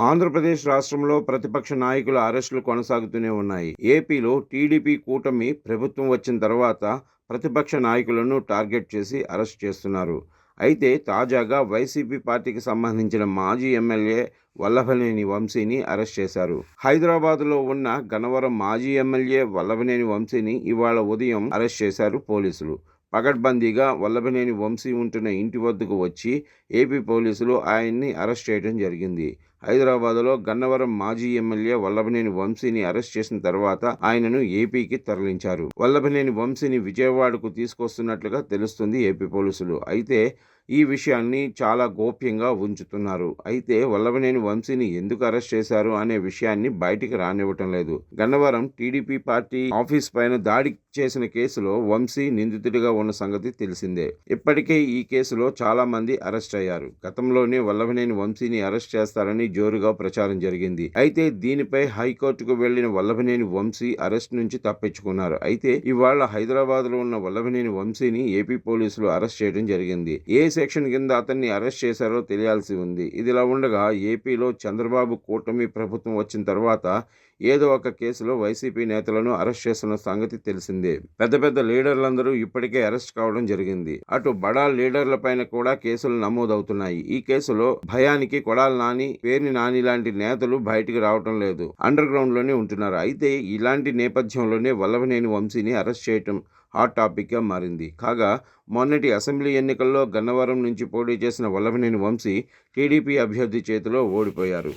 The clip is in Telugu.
ఆంధ్రప్రదేశ్ రాష్ట్రంలో ప్రతిపక్ష నాయకుల అరెస్టులు కొనసాగుతూనే ఉన్నాయి. ఏపీలో టీడీపీ కూటమి ప్రభుత్వం వచ్చిన తర్వాత ప్రతిపక్ష నాయకులను టార్గెట్ చేసి అరెస్ట్ చేస్తున్నారు. అయితే తాజాగా వైసీపీ పార్టీకి సంబంధించిన మాజీ ఎమ్మెల్యే వల్లభనేని వంశీని అరెస్ట్ చేశారు. హైదరాబాద్లో ఉన్న గన్నవరం మాజీ ఎమ్మెల్యే వల్లభనేని వంశీని ఇవాళ ఉదయం అరెస్ట్ చేశారు పోలీసులు. పకడ్బందీగా వల్లభనేని వంశీ ఉంటున్న ఇంటి వద్దకు వచ్చి ఏపీ పోలీసులు ఆయన్ని అరెస్ట్ చేయడం జరిగింది. హైదరాబాద్లో గన్నవరం మాజీ ఎమ్మెల్యే వల్లభనేని వంశీని అరెస్ట్ చేసిన తర్వాత ఆయనను ఏపీకి తరలించారు. వల్లభనేని వంశీని విజయవాడకు తీసుకొస్తున్నట్లుగా తెలుస్తుంది ఏపీ పోలీసులు. అయితే ఈ విషయాన్ని చాలా గోప్యంగా ఉంచుతున్నారు. అయితే వల్లభనేని వంశీని ఎందుకు అరెస్ట్ చేశారు అనే విషయాన్ని బయటికి రానివ్వటం లేదు. గన్నవరం టీడీపీ పార్టీ ఆఫీస్ పైన దాడి చేసిన కేసులో వంశీ నిందితుడిగా ఉన్న సంగతి తెలిసిందే. ఇప్పటికే ఈ కేసులో చాలా మంది అరెస్ట్ అయ్యారు. గతంలోనే వల్లభనేని వంశీని అరెస్ట్ చేస్తారని జోరుగా ప్రచారం జరిగింది. అయితే దీనిపై హైకోర్టుకు వెళ్లిన వల్లభనేని వంశీ అరెస్ట్ నుంచి తప్పించుకున్నారు. అయితే ఇవాళ హైదరాబాద్ లో ఉన్న వల్లభనేని వంశీని ఏపీ పోలీసులు అరెస్ట్ చేయడం జరిగింది. ఏ సెక్షన్ కింద అతన్ని అరెస్ట్ చేశారో తెలియాల్సి ఉంది. ఇదిలా ఉండగా ఏపీలో చంద్రబాబు కూటమి ప్రభుత్వం వచ్చిన తర్వాత ఏదో ఒక కేసులో వైసీపీ నేతలను అరెస్ట్ చేస్తున్న సంగతి తెలిసిందే. పెద్ద పెద్ద లీడర్లందరూ ఇప్పటికే అరెస్ట్ కావడం జరిగింది. అటు బడా లీడర్ల పైన కూడా కేసులు నమోదవుతున్నాయి. ఈ కేసులో భయానికి కొడాలి నాని, పేర్ని నాని లాంటి నేతలు బయటికి రావటం లేదు. అండర్ గ్రౌండ్ లోనే ఉంటున్నారు. అయితే ఇలాంటి నేపథ్యంలోనే వల్లభనేని వంశీని అరెస్ట్ చేయటం హాట్ టాపిక్గా మారింది. కాగా మొన్నటి అసెంబ్లీ ఎన్నికల్లో గన్నవరం నుంచి పోటీ చేసిన వల్లభనేని వంశీ టీడీపీ అభ్యర్థి చేతిలో ఓడిపోయారు.